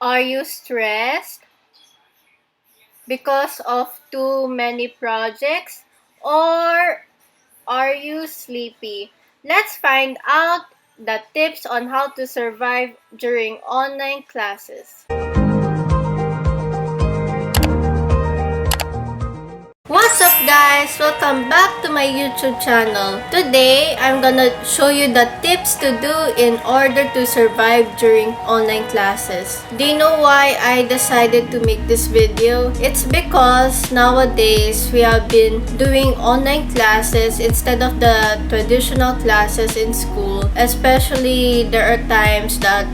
Are you stressed because of too many projects? Or are you sleepy? Let's find out the tips on how to survive during online classes. What's up guys? Welcome back to my YouTube channel. Today, I'm gonna show you the tips to do in order to survive during online classes. Do you know why I decided to make this video? It's because nowadays we have been doing online classes instead of the traditional classes in school. Especially there are times that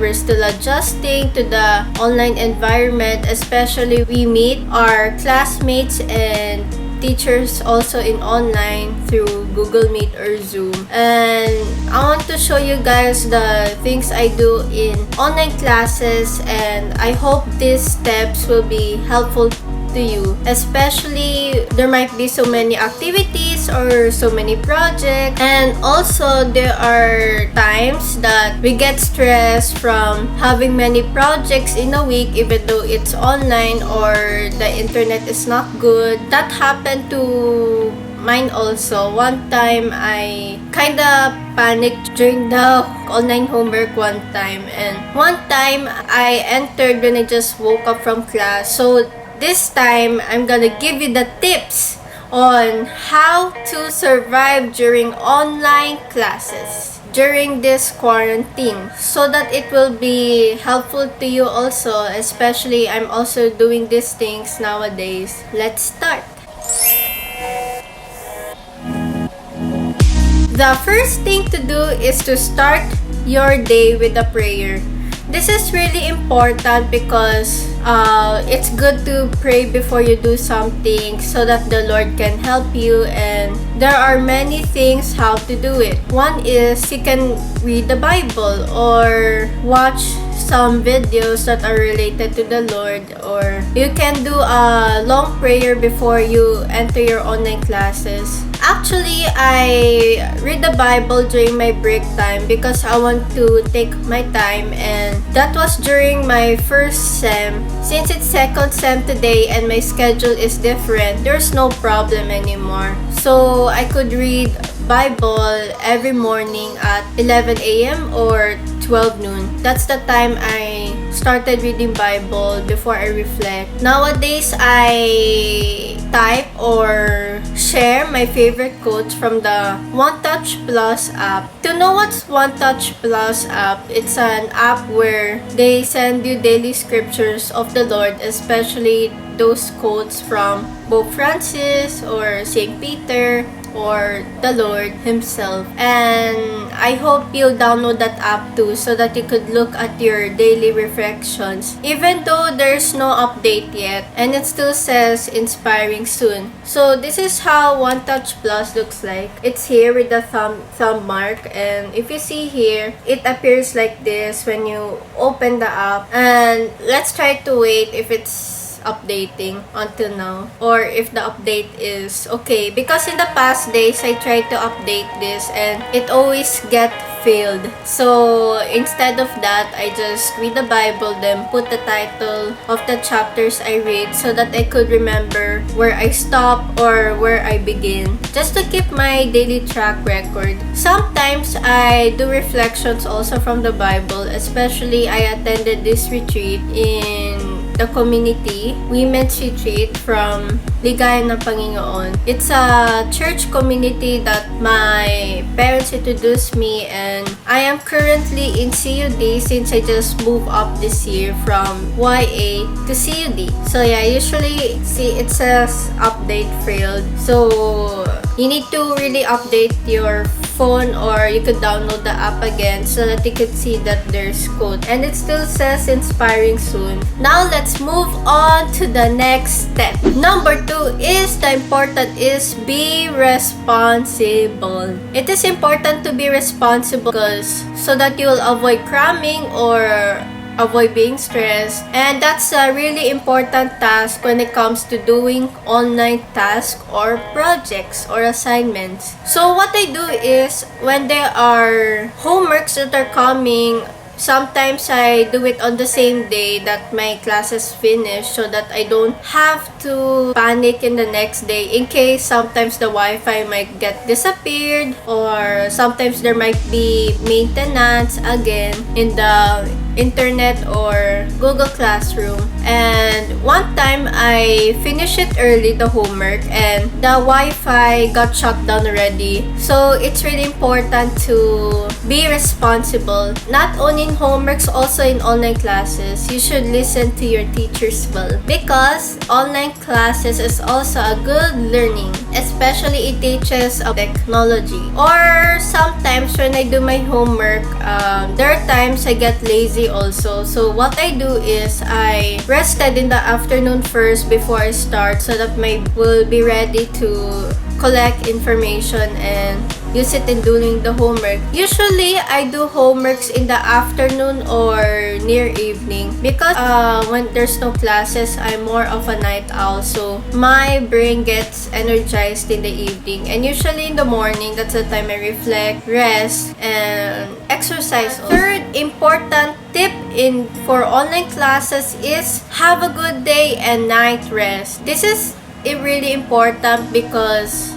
we're still adjusting to the online environment, especially we meet our classmates and teachers also in online through Google Meet or Zoom. And I want to show you guys the things I do in online classes, and I hope these steps will be helpful to you. Especially there might be so many activities or so many projects, and also there are times that we get stressed from having many projects in a week even though it's online or the internet is not good. That happened to mine also. One time I kinda panicked during the online homework one time, and one time I entered when I just woke up from class. So this time, I'm gonna give you the tips on how to survive during online classes during this quarantine, so that it will be helpful to you also, especially I'm also doing these things nowadays. Let's start. The first thing to do is to start your day with a prayer. This is really important because it's good to pray before you do something so that the Lord can help you, and there are many things how to do it. One is you can read the Bible or watch some videos that are related to the Lord, or you can do a long prayer before you enter your online classes. Actually, I read the Bible during my break time because I want to take my time, and that was during my first sem. Since it's second sem today and my schedule is different, there's no problem anymore. So I could read Bible every morning at 11 a.m. or 12 noon. That's the time I started reading Bible before I reflect. Nowadays, I type or share my favorite quotes from the One Touch Plus app. To know what's One Touch Plus app, it's an app where they send you daily scriptures of the Lord, especially those quotes from Pope Francis or Saint Peter or the Lord himself. And I hope you'll download that app too so that you could look at your daily reflections even though there's no update yet, and it still says inspiring soon. So this is how One Touch Plus looks like. It's here with the thumb mark, and if you see here, it appears like this when you open the app. And let's try to wait if it's updating until now, or if the update is okay, because in the past days I tried to update this and it always get failed. So instead of that, I just read the Bible, then put the title of the chapters I read so that I could remember where I stop or where I begin, just to keep my daily track record. Sometimes I do reflections also from the Bible, especially I attended this retreat in the community, women's retreat from Ligaya ng Panginoon. It's a church community that my parents introduced me, and I am currently in CUD since I just moved up this year from YA to CUD. So yeah, usually see it says update failed. So you need to really update your phone, or you could download the app again so that you could see that there's code, and it still says inspiring soon. Now let's move on to the next step. Number 2 is the important is be responsible. It is important to be responsible because so that you will avoid cramming or avoid being stressed, and that's a really important task when it comes to doing online tasks or projects or assignments. So what I do is when there are homeworks that are coming, sometimes I do it on the same day that my classes finish so that I don't have to panic in the next day in case sometimes the Wi-Fi might get disappeared or sometimes there might be maintenance again in the internet or Google Classroom. And one time I finished it early, the homework, and the Wi-Fi got shut down already. So it's really important to be responsible, not only in homeworks, also in online classes. You should listen to your teachers well because online classes is also a good learning, especially it teaches technology. Or sometimes when I do my homework, there are times I get lazy also. So what I do is I rested in the afternoon first before I start so that my will be ready to collect information and use it in doing the homework. Usually, I do homeworks in the afternoon or near evening because when there's no classes, I'm more of a night owl. So my brain gets energized in the evening. And usually in the morning, that's the time I reflect, rest, and exercise. Third important tip for online classes is have a good day and night rest. This is really important because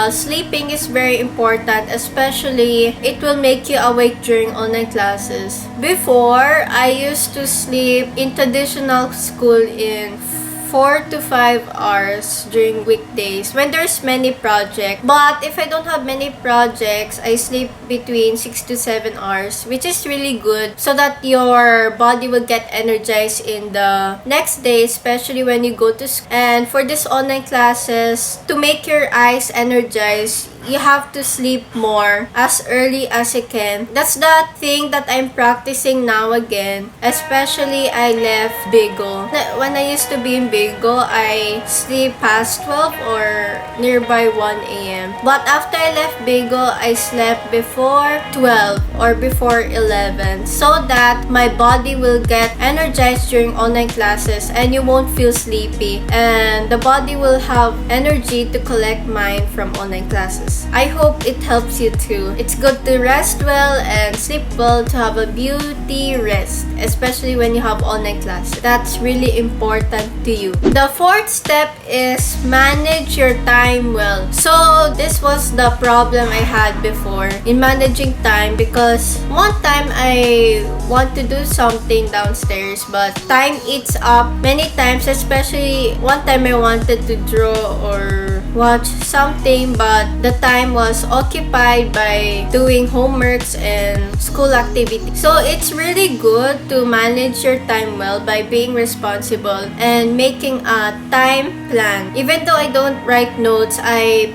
sleeping is very important, especially it will make you awake during online classes. Before, I used to sleep in traditional school in 4 to 5 hours during weekdays when there's many projects. But if I don't have many projects, I sleep between 6 to 7 hours, which is really good so that your body will get energized in the next day, especially when you go to school. And for this online classes, to make your eyes energized, you have to sleep more as early as you can. That's the thing that I'm practicing now again. Especially I left Bigo. When I used to be in Bigo, I sleep past 12 or nearby 1 a.m. But after I left Bigo, I slept before 12 or before 11 so that my body will get energized during online classes and you won't feel sleepy. And the body will have energy to collect mind from online classes. I hope it helps you too. It's good to rest well and sleep well to have a beauty rest, especially when you have online classes. That's really important to you. The fourth step is manage your time well. So this was the problem I had before in managing time because one time I want to do something downstairs but time eats up many times, especially one time I wanted to draw or watch something but the time was occupied by doing homeworks and school activities. So it's really good to manage your time well by being responsible and making a time plan. Even though I don't write notes, I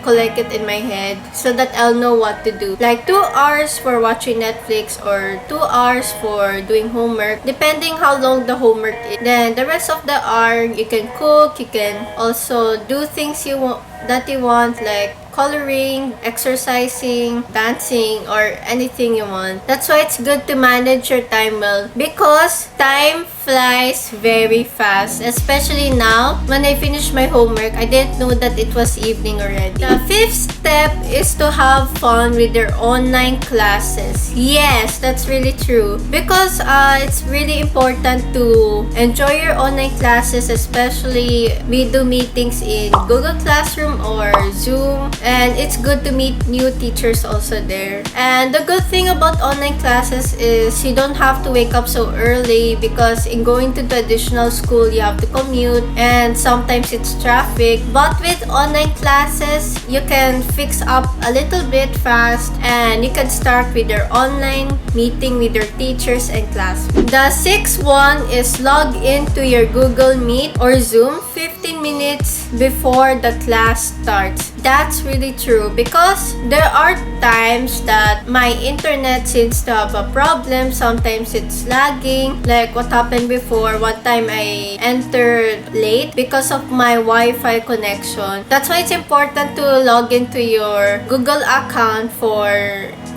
collect it in my head so that I'll know what to do. Like 2 hours for watching Netflix or 2 hours for doing homework, depending how long the homework is. Then the rest of the hour, you can cook, you can also do things you want like coloring, exercising, dancing, or anything you want. That's why it's good to manage your time well because time flies very fast, especially now when I finish my homework. I didn't know that it was evening already. The fifth step is to have fun with your online classes. Yes, that's really true because it's really important to enjoy your online classes, especially we do meetings in Google Classroom or Zoom, and it's good to meet new teachers also there. And the good thing about online classes is you don't have to wake up so early because in going to traditional school you have to commute and sometimes it's traffic. But with online classes, you can fix up a little bit fast and you can start with your online meeting with your teachers and class. The sixth one is log into your Google Meet or Zoom 15 minutes before the class starts. That's really true because there are times that my internet seems to have a problem. Sometimes it's lagging, like what happened before. One time I entered late because of my Wi-Fi connection. That's why it's important to log into your Google account for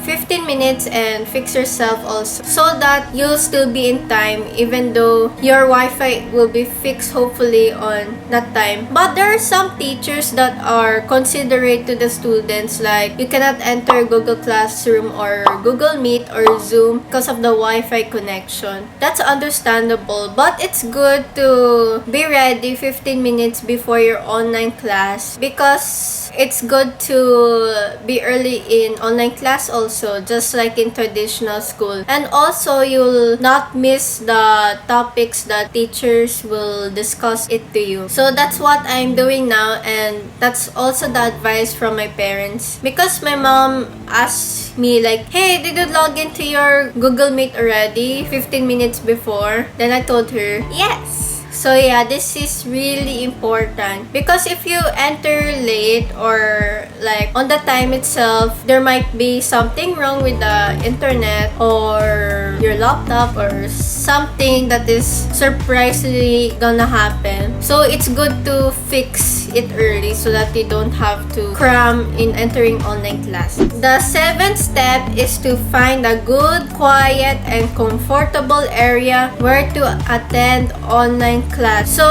15 minutes and fix yourself also, so that you'll still be in time even though your Wi-Fi will be fixed hopefully on that time. But there are some teachers that are considerate to the students, like you cannot enter Google Classroom or Google Meet or Zoom because of the Wi-Fi connection. That's understandable, but it's good to be ready 15 minutes before your online class, because it's good to be early in online class also, just like in traditional school. And also, you'll not miss the topics that teachers will discuss it to you. So that's what I'm doing now, and that's also the advice from my parents, because my mom asked me like, hey, did you log into your Google Meet already 15 minutes before? Then I told her yes. So yeah, this is really important, because if you enter late or like on the time itself, there might be something wrong with the internet or your laptop or something that is surprisingly gonna happen. So it's good to fix it early so that you don't have to cram in entering online class. The 7th step is to find a good, quiet, and comfortable area where to attend online class. So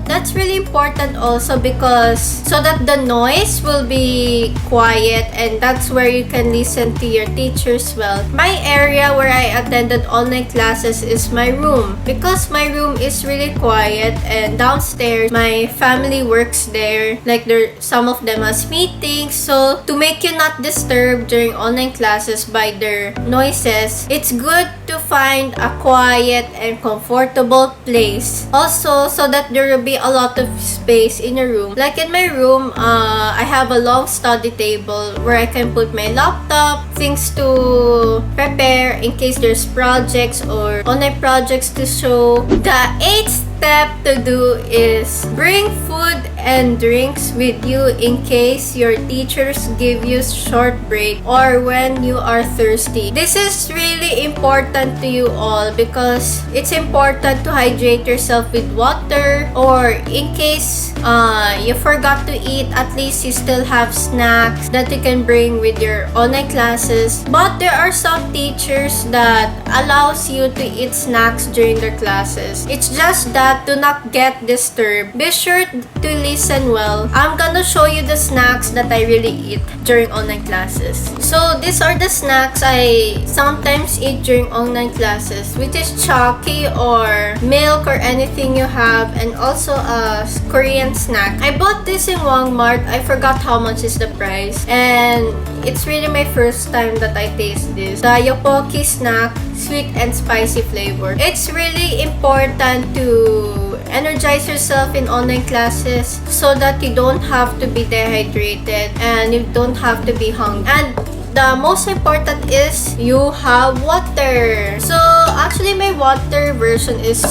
that's really important also, because so that the noise will be quiet, and that's where you can listen to your teachers well. My area where I attended online classes is my room, because my room is really quiet, and downstairs my family works there, like some of them has meetings. So to make you not disturbed during online classes by their noises, it's good to find a quiet and comfortable place. Also, so that there will be a lot of space in your room. Like in my room, I have a long study table where I can put my laptop, things to prepare in case there's projects or online projects to show. The 8th step to do is bring food and drinks with you in case your teachers give you short break or when you are thirsty. This is really important to you all, because it's important to hydrate yourself with water, or in case you forgot to eat, at least you still have snacks that you can bring with your online classes. But there are some teachers that allows you to eat snacks during their classes. It's just that do not get disturbed. Be sure to listen well. I'm gonna show you the snacks that I really eat during online classes. So these are the snacks I sometimes eat during online classes, which is chocky or milk or anything you have, and also a Korean snack. I bought this in Walmart. I forgot how much is the price, and it's really my first time that I taste this. The Yopoki snack, sweet and spicy flavor. It's really important to energize yourself in online classes so that you don't have to be dehydrated and you don't have to be hungry. And the most important is you have water. So actually my water version is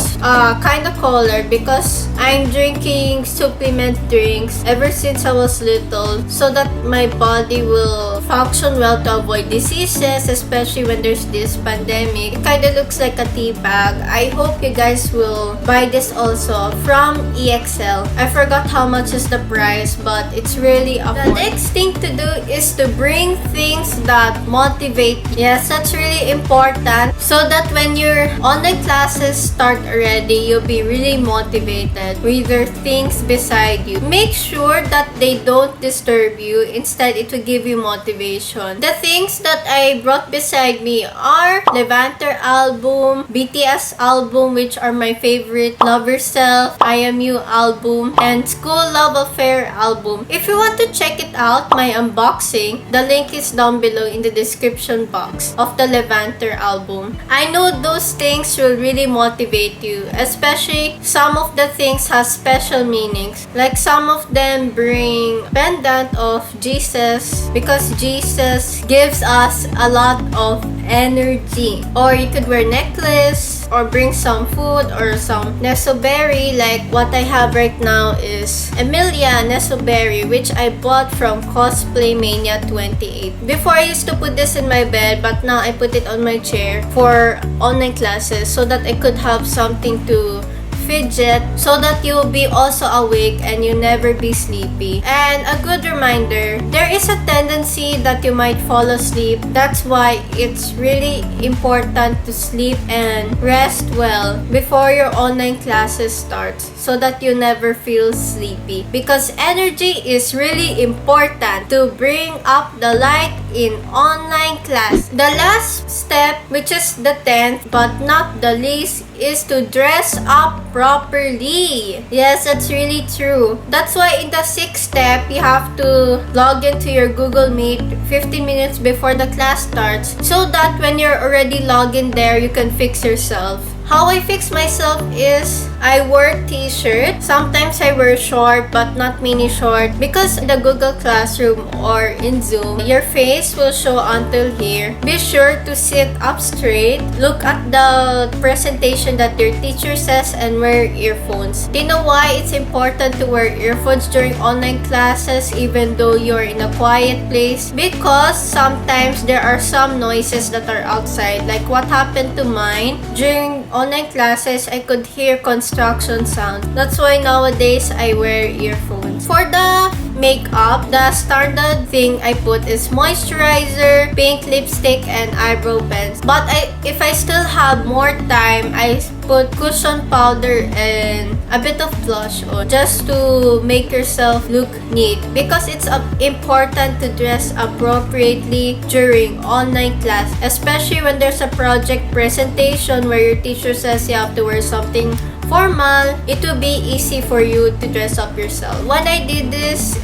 kind of colored, because I'm drinking supplement drinks ever since I was little, so that my body will function well to avoid diseases, especially when there's this pandemic. It kind of looks like a tea bag. I hope you guys will buy this also from EXL. I forgot how much is the price, but it's really affordable. The next thing to do is to bring things that motivate you. Yes, that's really important, so that when your online classes start already, you'll be really motivated with your things beside you. Make sure that they don't disturb you. Instead, it will give you motivation. The things that I brought beside me are Levanter album, BTS album, which are my favorite, Love Yourself, I Am You album, and School Love Affair album. If you want to check it out, my unboxing, the link is down below in the description box of the Levanter album. I know those things will really motivate you, especially some of the things has special meanings. Like some of them bring pendant of Jesus, because Jesus gives us a lot of energy. Or you could wear necklace, or bring some food or some nesoberry. Like what I have right now is Emilia nesoberry, which I bought from Cosplay Mania 28. Before I used to put this in my bed, but now I put it on my chair for online classes so that I could have something to fidget so that you will be also awake and you never be sleepy. And a good reminder, there is a tendency that you might fall asleep. That's why it's really important to sleep and rest well before your online classes starts so that you never feel sleepy, because energy is really important to bring up the light in online class. The last step, which is the 10th but not the least, is to dress up properly. Yes, that's really true. That's why in the 6th step, you have to log into your Google Meet 15 minutes before the class starts so that when you're already logged in there, you can fix yourself. How I fix myself is I wear t-shirt. Sometimes I wear short but not mini short, because in the Google Classroom or in Zoom, your face will show until here. Be sure to sit up straight, look at the presentation that your teacher says, and wear earphones. Do you know why it's important to wear earphones during online classes even though you're in a quiet place? Because sometimes there are some noises that are outside, like what happened to mine during online classes. I could hear construction sound. That's why nowadays I wear earphones. For the makeup, the standard thing I put is moisturizer, pink lipstick, and eyebrow pens. But if I still have more time, I put cushion powder and a bit of blush on just to make yourself look neat, because it's important to dress appropriately during online class, especially when there's a project presentation where your teacher says you have to wear something formal. It will be easy for you to dress up yourself. When I did this,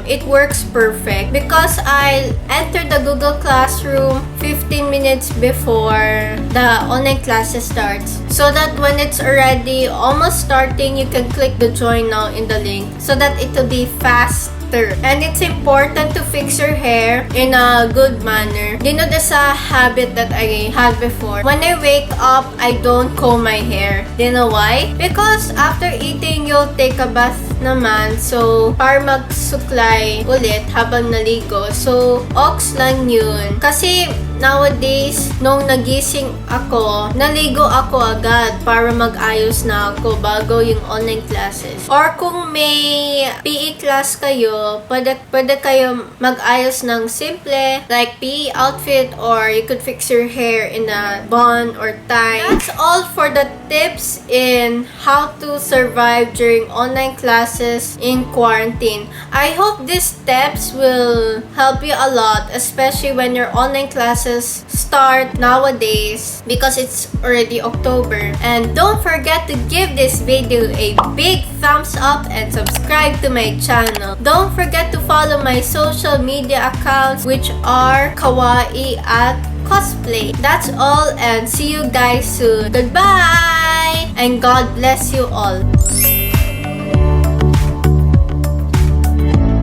it works perfect because I entered the Google Classroom 15 minutes before the online classes starts, so that when it's already almost starting, you can click the join now in the link so that it will be fast. And it's important to fix your hair in a good manner. You know, there's a habit that I had before. When I wake up, I don't comb my hair. You know why? Because after eating, you'll take a bath naman. So, para magsuklay ulit habang naligo. So, ox lang yun. Kasi, nowadays, nung nagising ako, naligo ako agad para mag-ayos na ako bago yung online classes. Or kung may PE class kayo, pwede kayo mag-ayos ng simple, like PE outfit, or you could fix your hair in a bun or tie. That's all for the tips in how to survive during online classes in quarantine. I hope these steps will help you a lot, especially when your online classes start nowadays, because it's already October. And don't forget to give this video a big thumbs up and subscribe to my channel. Don't forget to follow my social media accounts, which are kawaii at cosplay. That's all, and see you guys soon. Goodbye and God bless you all.